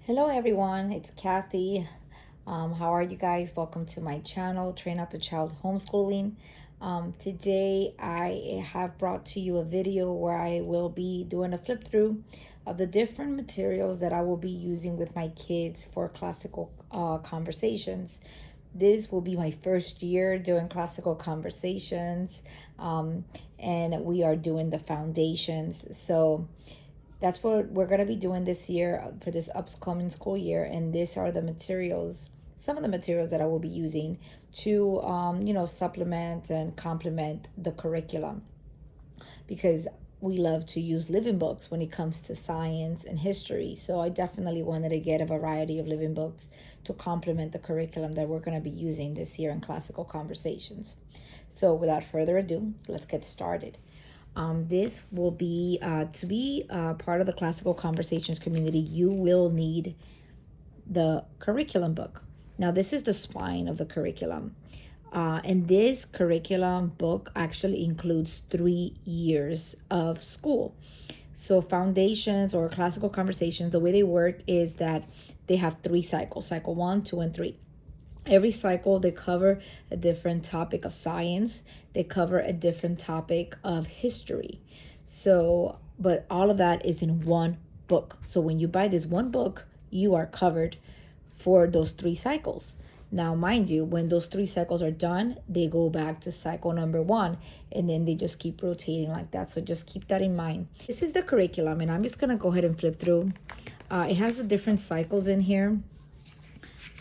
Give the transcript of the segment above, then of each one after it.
Hello everyone, it's Kathy. How are you guys? Welcome to my channel, Train Up a Child Homeschooling. Today I have brought to you a video where I will be doing a flip through of the different materials that I will be using with my kids for classical conversations. This will be my first year doing classical conversations, and we are doing the foundations. So that's what we're going to be doing this year for this upcoming school year. And these are the materials, some of the materials that I will be using to supplement and complement the curriculum, because we love to use living books when it comes to science and history. So I definitely wanted to get a variety of living books to complement the curriculum that we're going to be using this year in classical conversations. So without further ado, let's get started. This will be, to be part of the classical conversations community, you will need the curriculum book. Now, this is the spine of the curriculum. And this curriculum book actually includes 3 years of school. So foundations or classical conversations, the way they work is that they have 3 cycles, cycle 1, 2, and 3. Every cycle, they cover a different topic of science. They cover a different topic of history. So, but all of that is in one book. So when you buy this one book, you are covered for those 3 cycles. Now, mind you, when those 3 cycles are done, they go back to cycle number 1, and then they just keep rotating like that. So just keep that in mind. This is the curriculum, and I'm just going to go ahead and flip through. It has the different cycles in here.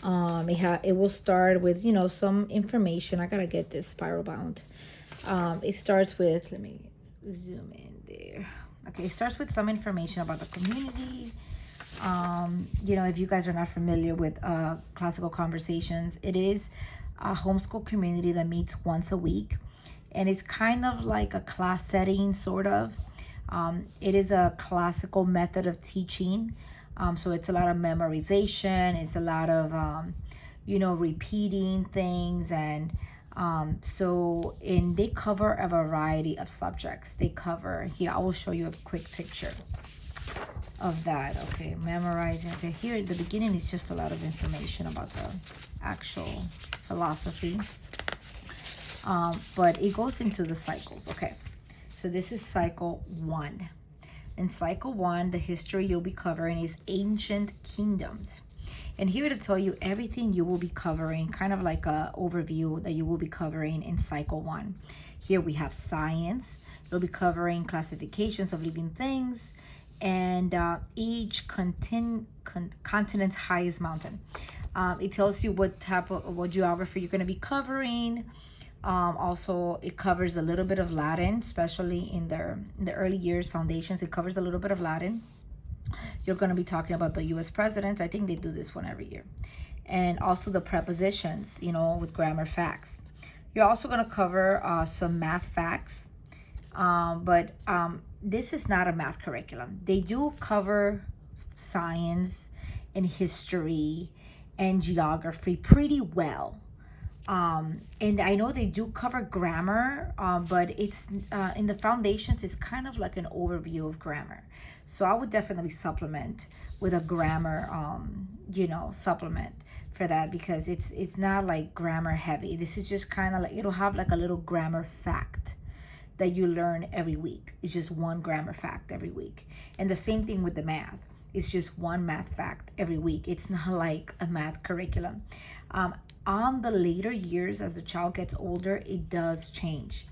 It will start with, some information. I gotta get this spiral bound. It starts with, let me zoom in there. Okay, it starts with some information about the community. If you guys are not familiar with classical conversations, it is a homeschool community that meets once a week, and it's kind of like a class setting, sort of. It is a classical method of teaching. So it's a lot of memorization. It's a lot of, repeating things. And they cover a variety of subjects. They cover, here, I will show you a quick picture of that. Okay, memorizing. Okay, here at the beginning is just a lot of information about the actual philosophy. But it goes into the cycles. Okay, so this is cycle 1. In cycle 1, the history you'll be covering is ancient kingdoms. And here to tell you everything you will be covering, kind of like a overview that you will be covering in cycle 1. Here we have science. You'll be covering classifications of living things and each continent's highest mountain. It tells you what geography you're going to be covering. Also, it covers a little bit of Latin, especially in the early years foundations. It covers a little bit of Latin. You're going to be talking about the U.S. presidents. I think they do this one every year. And also the prepositions, with grammar facts. You're also going to cover some math facts. But this is not a math curriculum. They do cover science and history and geography pretty well. And I know they do cover grammar, but it's in the foundations, it's kind of like an overview of grammar. So I would definitely supplement with a grammar, supplement for that, because it's not like grammar heavy. This is just kind of like, it'll have like a little grammar fact that you learn every week. It's just one grammar fact every week. And the same thing with the math. It's just one math fact every week. It's not like a math curriculum. On the later years, as the child gets older, it does change.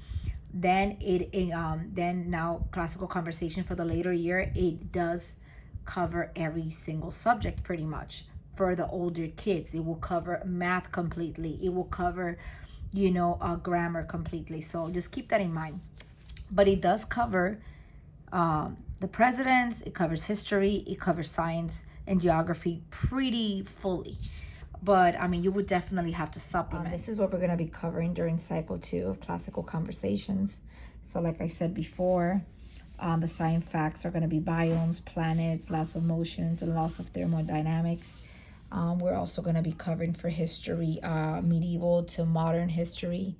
Then now classical conversation for the later year, it does cover every single subject pretty much. For the older kids, it will cover math completely. It will cover, grammar completely. So just keep that in mind. But it does cover the presidents. It covers history. It covers science and geography pretty fully. But you would definitely have to supplement. This is what we're going to be covering during cycle 2 of classical conversations. So like I said before, the science facts are going to be biomes, planets, laws of motions, and laws of thermodynamics. We're also going to be covering for history, medieval to modern history.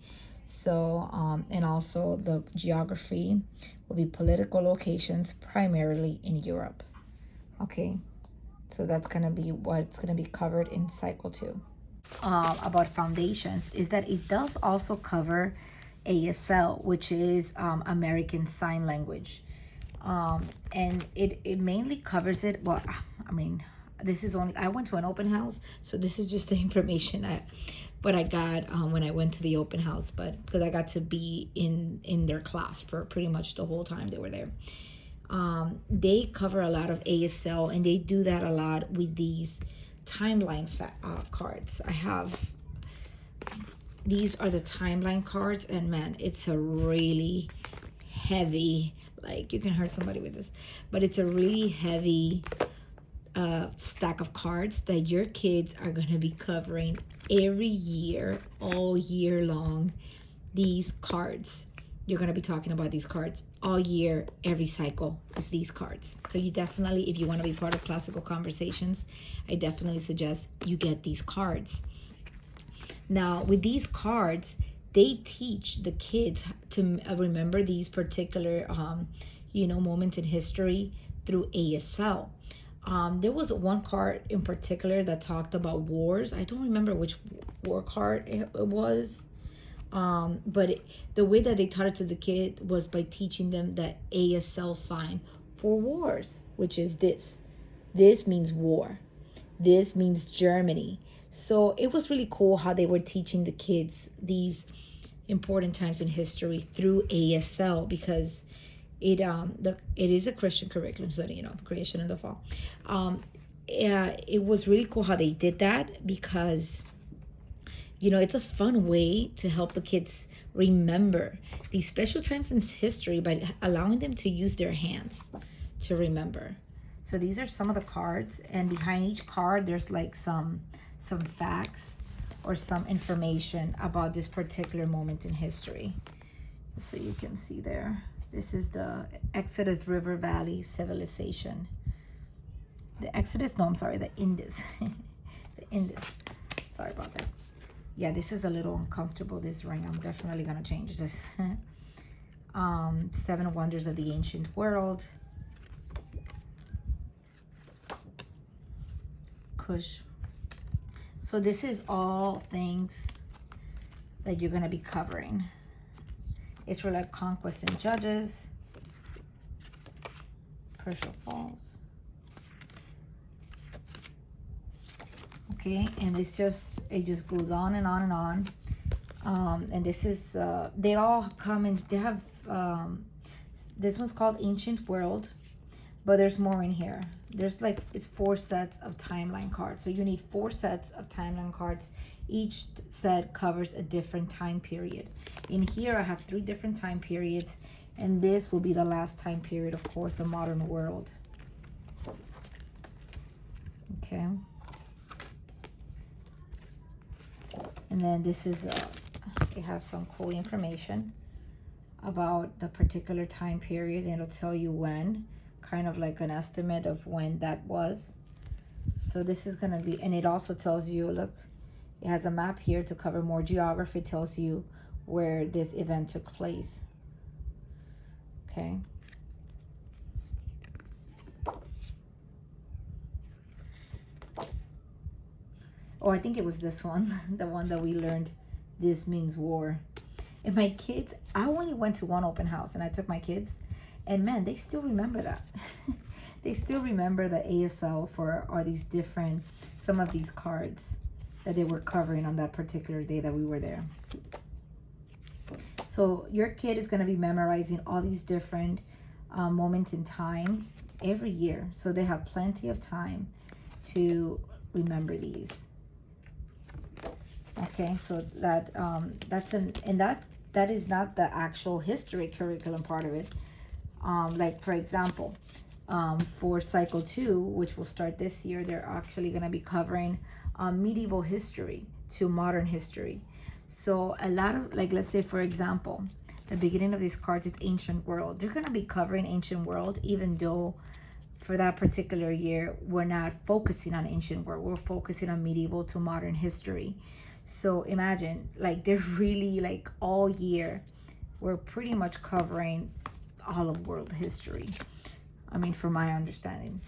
So, and also the geography will be political locations, primarily in Europe. Okay. So that's going to be what's going to be covered in cycle 2. About foundations is that it does also cover ASL, which is American Sign Language. And it mainly covers it. Well, I mean, this is only, I went to an open house, so this is just the information I got when I went to the open house, but because I got to be in their class for pretty much the whole time they were there. They cover a lot of ASL, and they do that a lot with these timeline cards. I have, these are the timeline cards, and man, it's a really heavy, like you can hurt somebody with this, but it's a really heavy stack of cards that your kids are going to be covering every year, all year long. These cards, you're going to be talking about these cards all year, every cycle is these cards. So you definitely, if you want to be part of Classical Conversations, I definitely suggest you get these cards. Now with these cards, they teach the kids to remember these particular moments in history through ASL. There was one card in particular that talked about wars. I don't remember which war card it was. But the way that they taught it to the kid was by teaching them that ASL sign for wars, which is this. This means war. This means Germany. So it was really cool how they were teaching the kids these important times in history through ASL, because it is a Christian curriculum, so creation in the fall. It was really cool how they did that, because it's a fun way to help the kids remember these special times in history by allowing them to use their hands to remember. So these are some of the cards, and behind each card there's like some facts or some information about this particular moment in history. So you can see there, this is the Exodus River Valley civilization. The Indus. The Indus. Sorry about that. Yeah, this is a little uncomfortable, this ring. I'm definitely going to change this. 7 Wonders of the Ancient World. Kush. So this is all things that you're going to be covering. Israelite Conquest and Judges. Persia Falls. Okay, and it just goes on and on and on. And this is, they all come in, they have, this one's called Ancient World, but there's more in here. There's it's 4 sets of timeline cards. So you need 4 sets of timeline cards. Each set covers a different time period. In here, I have 3 different time periods, and this will be the last time period, of course, the modern world. Okay. And then this is, it has some cool information about the particular time period, and it'll tell you when, kind of like an estimate of when that was. So this is going to be, and it also tells you, look, it has a map here to cover more geography. It tells you where this event took place. Okay. Oh, I think it was this one, the one that we learned, this means war. And my kids, I only went to one open house, and I took my kids, and man, they still remember that. They still remember the ASL or these different, some of these cards that they were covering on that particular day that we were there. So your kid is going to be memorizing all these different moments in time every year. So they have plenty of time to remember these. Okay, so that that is not the actual history curriculum part of it. Like for example, for cycle 2, which will start this year, they're actually going to be covering medieval history to modern history. So a lot of, like, let's say for example, the beginning of these cards is ancient world. They're going to be covering ancient world, even though for that particular year we're not focusing on ancient world, we're focusing on medieval to modern history. So imagine, like, they're really, like, all year we're pretty much covering all of world history. I mean, from my understanding.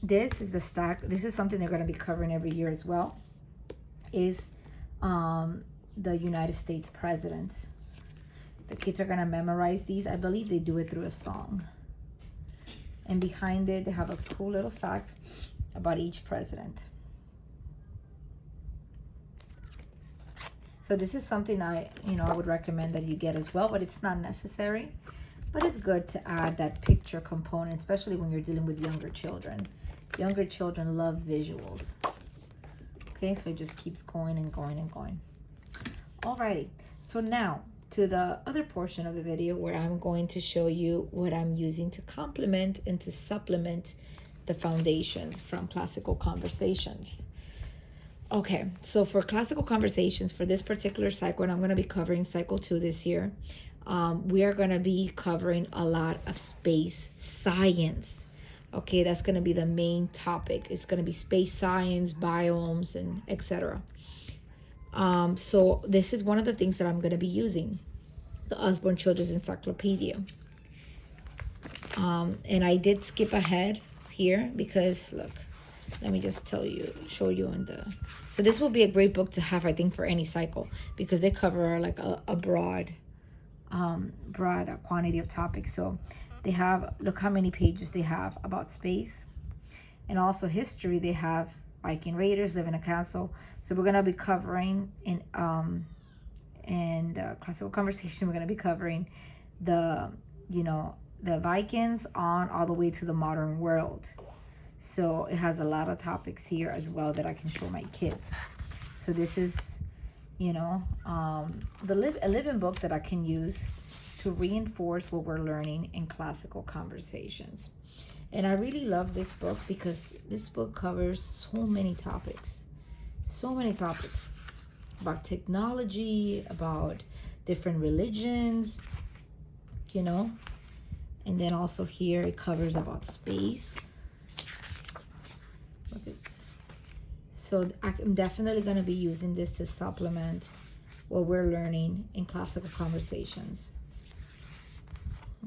this is the stack. This is something they're going to be covering every year as well, is the United States presidents. The kids are going to memorize these. I believe they do it through a song. And behind it, they have a cool little fact about each president. So this is something I would recommend that you get as well, but it's not necessary. But it's good to add that picture component, especially when you're dealing with younger children. Younger children love visuals. Okay, so it just keeps going and going and going. Alrighty, so now to the other portion of the video where I'm going to show you what I'm using to complement and to supplement the foundations from Classical Conversations. Okay, so for Classical Conversations, for this particular cycle, and I'm going to be covering cycle 2 this year, we are going to be covering a lot of space science. Okay, that's going to be the main topic. It's going to be space science, biomes, and etc. So this is one of the things that I'm going to be using, the Osborne Children's Encyclopedia. And I did skip ahead here because, look, let me just show you in the... So this will be a great book to have, I think, for any cycle, because they cover like a broad quantity of topics. So they have, look how many pages they have about space, and also history. They have Viking raiders live in a castle. So we're gonna be covering in Classical Conversation, we're gonna be covering the the Vikings on all the way to the modern world. So it has a lot of topics here as well that I can show my kids. So this is a living book that I can use to reinforce what we're learning in Classical Conversations. And I really love this book because this book covers so many topics about technology, about different religions, and then also here it covers about space. Look at this. So I'm definitely going to be using this to supplement what we're learning in Classical Conversations.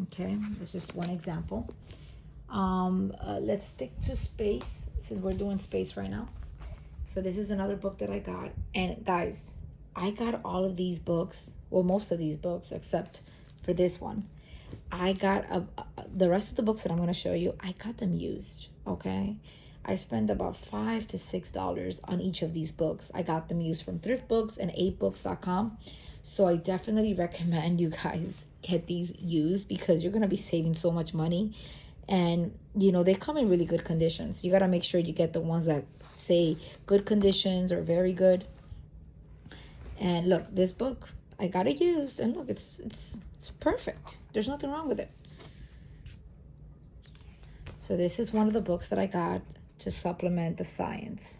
Okay, that's just one example. Let's stick to space since we're doing space right now. So this is another book that I got. And guys, I got all of these books, well, most of these books, except for this one. I got the rest of the books that I'm going to show you, I got them used, okay? I spent about $5 to $6 on each of these books. I got them used from Thrift Books and 8books.com. So I definitely recommend you guys get these used because you're going to be saving so much money. And, they come in really good conditions. You got to make sure you get the ones that say good conditions or very good. And look, this book, I got it used. And look, it's perfect. There's nothing wrong with it. So this is one of the books that I got to supplement the science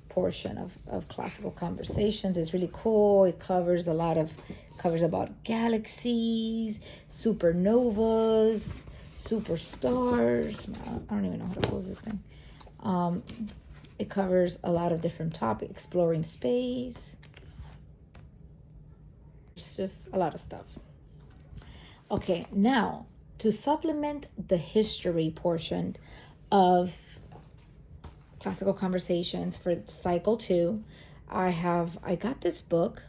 portion of Classical Conversations. It's really cool. It covers about galaxies, supernovas, superstars. I don't even know how to close this thing. It covers a lot of different topics, exploring space. It's just a lot of stuff. Okay, now to supplement the history portion of Classical Conversations for cycle 2, I got this book.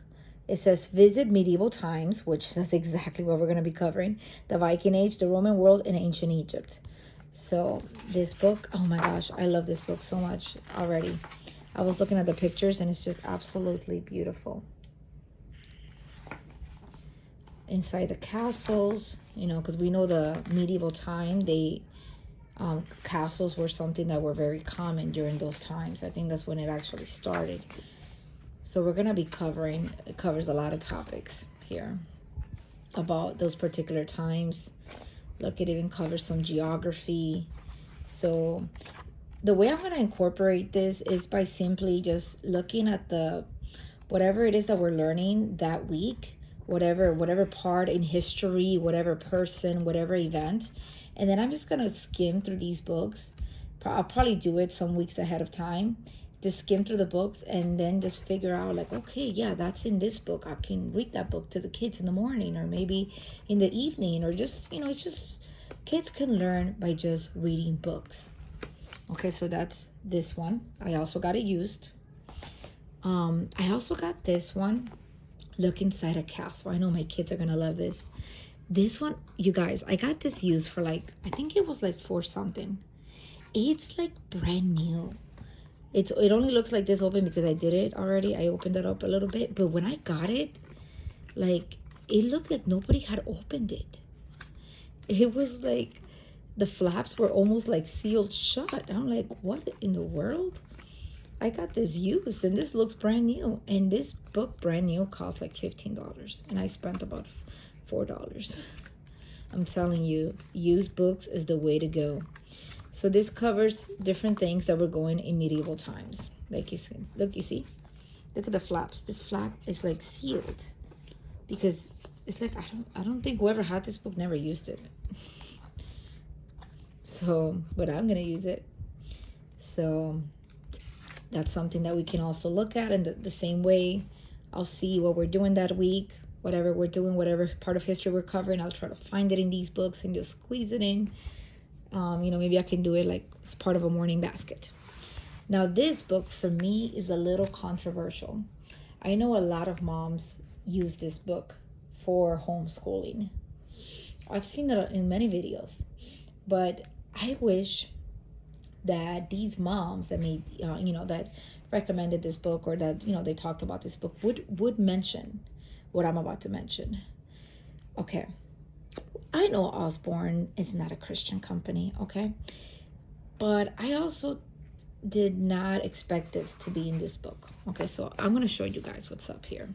It says Visit Medieval Times, which is exactly what we're going to be covering. The Viking Age, the Roman world, and ancient Egypt. So this book, oh my gosh, I love this book so much already. I was looking at the pictures and it's just absolutely beautiful. Inside the castles, because we know the medieval time, castles were something that were very common during those times. I think that's when it actually started. So we're going to be it covers a lot of topics here about those particular times. Look, it even covers some geography. So the way I'm going to incorporate this is by simply just looking at whatever it is that we're learning that week, whatever part in history, whatever person, whatever event. And then I'm just going to skim through these books. I'll probably do it some weeks ahead of time. Just skim through the books and then just figure out like, okay, yeah, that's in this book. I can read that book to the kids in the morning or maybe in the evening, or just, it's just kids can learn by just reading books. Okay, so that's this one. I also got it used. I also got this one. Look Inside a Castle. I know my kids are gonna love this. This one, you guys, I got this used for like, I think it was like for something. It's like brand new. It only looks like this open because I did it already. I opened it up a little bit, but when I got it, like, it looked like nobody had opened it. It was like the flaps were almost like sealed shut. I'm like, what in the world? I got this used and this looks brand new. And this book, brand new, cost like $15. And I spent about $4. I'm telling you, used books is the way to go. So this covers different things that were going in medieval times. Like you see, look at the flaps. This flap is like sealed because it's like, I don't think whoever had this book never used it. So, but I'm gonna use it. So that's something that we can also look at. And the same way, I'll see what we're doing that week, whatever we're doing, whatever part of history we're covering. I'll try to find it in these books and just squeeze it in. Maybe I can do it like as part of a morning basket. Now, this book for me is a little controversial. I know a lot of moms use this book for homeschooling. I've seen it in many videos, but I wish that these moms that made, that recommended this book, or that, they talked about this book, would mention what I'm about to mention. Okay. I know Osborne is not a Christian company, okay? But I also did not expect this to be in this book. Okay, so I'm going to show you guys what's up here.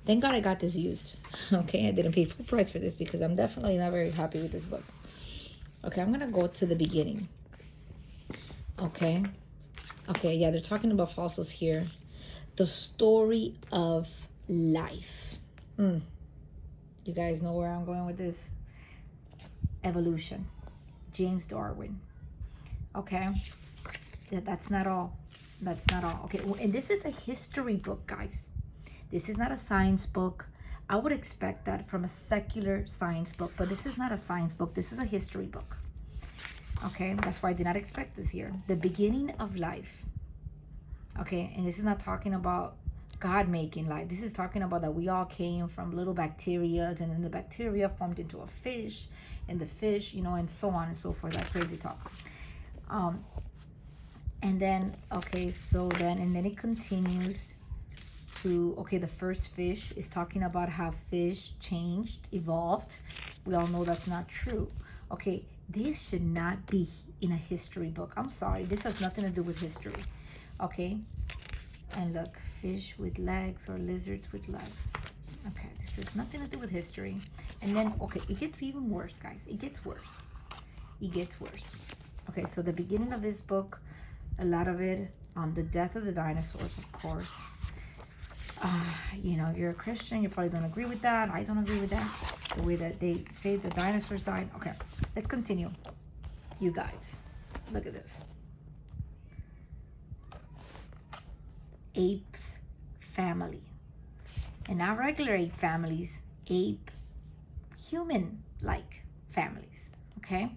Thank God I got this used. Okay, I didn't pay full price for this because I'm definitely not very happy with this book. Okay, I'm going to go to the beginning. Okay, yeah, they're talking about fossils here. The story of life. You guys know where I'm going with this? Evolution. James Darwin. Okay, that's not all. That's not all. Okay, and this is a history book, guys. This is not a science book. I would expect that from a secular science book, but this is not a science book. This is a history book. Okay, that's why I did not expect this here. The beginning of life. Okay, and this is not talking about God making life. This is talking about that we all came from little bacteria, and then the bacteria formed into a fish, and the fish, and so on and so forth. That crazy talk. And then, and then it continues to, the first fish is talking about how fish changed, evolved. We all know that's not true. Okay, this should not be in a history book. I'm sorry, this has nothing to do with history. Okay, and look, fish with legs or lizards with legs. Okay, this has nothing to do with history. And then, it gets even worse, guys. It gets worse. Okay, so the beginning of this book, a lot of it, the death of the dinosaurs, of course. If you're a Christian, you probably don't agree with that. I don't agree with that. The way that they say the dinosaurs died. Okay, let's continue. You guys, look at this. Apes family. And not regular ape families, ape human-like families. Okay,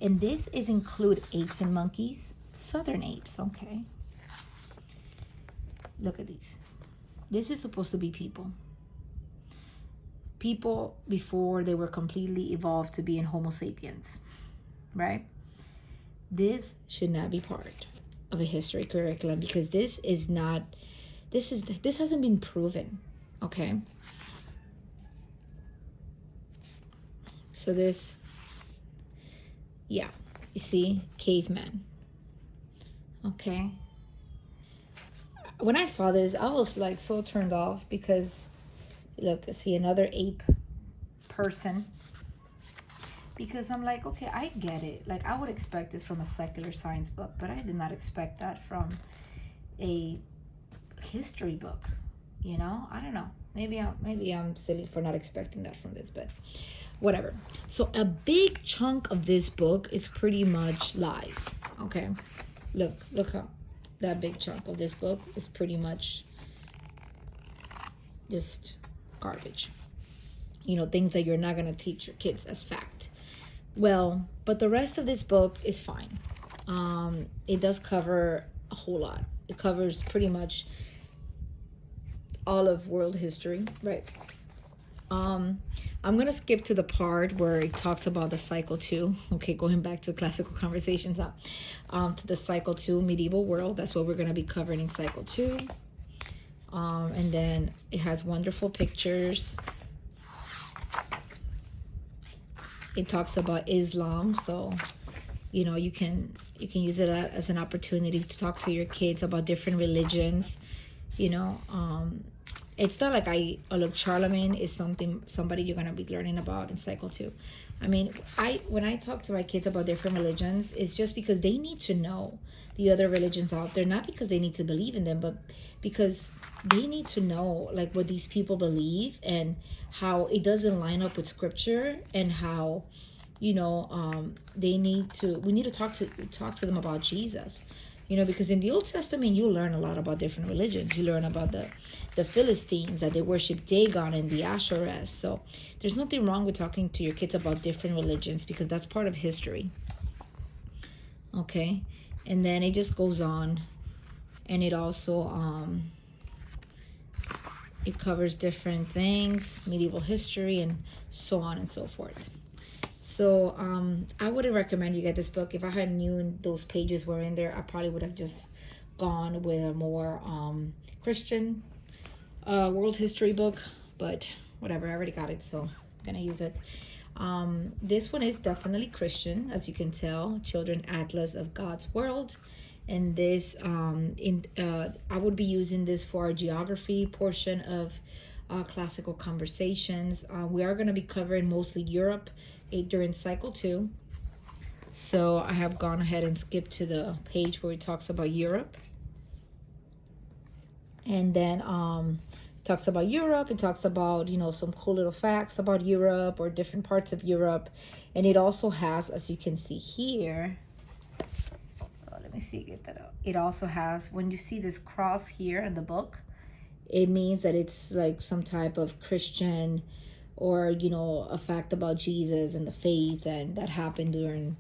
and this is include apes and monkeys, southern apes. Okay, look at these. This is supposed to be people before they were completely evolved to be in Homo sapiens, right? This should not be part of a history curriculum because this hasn't been proven. Okay, so this, yeah, you see, caveman. Okay, when I saw this, I was like so turned off because look, see another ape person, because I'm like, okay, I get it. Like, I would expect this from a secular science book, but I did not expect that from a history book. I don't know. Maybe I'm silly for not expecting that from this, but whatever. So a big chunk of this book is pretty much lies. Okay, look how that big chunk of this book is pretty much just garbage. Things that you're not going to teach your kids as fact. Well, but the rest of this book is fine. It does cover a whole lot. It covers pretty much all of world history, right? I'm gonna skip to the part where it talks about the cycle 2. Okay, going back to classical conversations up, to the cycle 2 medieval world. That's what we're gonna be covering in cycle 2. And then it has wonderful pictures. It talks about Islam, so you know you can use it as an opportunity to talk to your kids about different religions. You know, it's not like look, Charlemagne is somebody you're gonna be learning about in cycle 2. I mean, when I talk to my kids about different religions, it's just because they need to know the other religions out there, not because they need to believe in them, but because they need to know like what these people believe and how it doesn't line up with scripture, and how, you know, we need to talk to them about Jesus. You know, because in the Old Testament, you learn a lot about different religions. You learn about the Philistines, that they worship Dagon and the Ashereth. So there's nothing wrong with talking to your kids about different religions, because that's part of history. Okay, and then it just goes on, and it also it covers different things, medieval history, and so on and so forth. So I wouldn't recommend you get this book. If I had known those pages were in there, I probably would have just gone with a more Christian world history book. But whatever, I already got it, so I'm gonna use it. This one is definitely Christian, as you can tell. Children Atlas of God's World. And this, I would be using this for our geography portion of classical conversations. We are going to be covering mostly Europe during cycle 2. So I have gone ahead and skipped to the page where it talks about Europe. And then talks about Europe. It talks about, you know, some cool little facts about Europe or different parts of Europe. And it also has, as you can see here, let me see, get that out. It also has, when you see this cross here in the book, it means that it's like some type of Christian, or, you know, a fact about Jesus and the faith, and that happened during,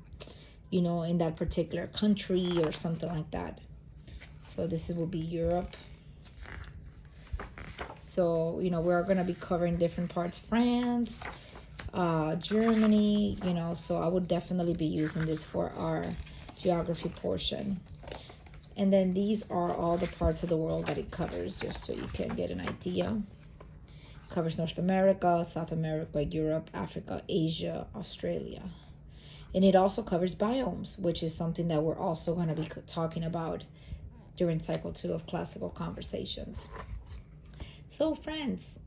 you know, in that particular country or something like that. So this will be Europe. So, you know, we're going to be covering different parts, France, Germany, you know, so I would definitely be using this for our geography portion. And then these are all the parts of the world that it covers, just so you can get an idea. It covers North America, South America, Europe, Africa, Asia, Australia. And it also covers biomes, which is something that we're also going to be talking about during cycle 2 of classical conversations. So friends,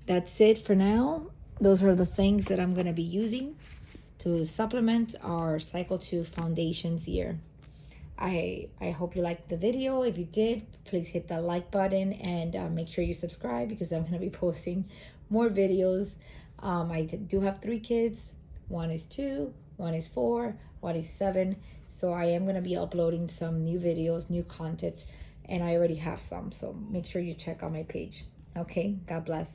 that's it for now. Those are the things that I'm going to be using to supplement our cycle 2 foundations year. I hope you liked the video. If you did, please hit that like button, and make sure you subscribe, because I'm going to be posting more videos. I do have 3 kids. One is 2, one is 4, one is 7. So I am going to be uploading some new videos, new content, and I already have some. So make sure you check out my page. Okay, God bless.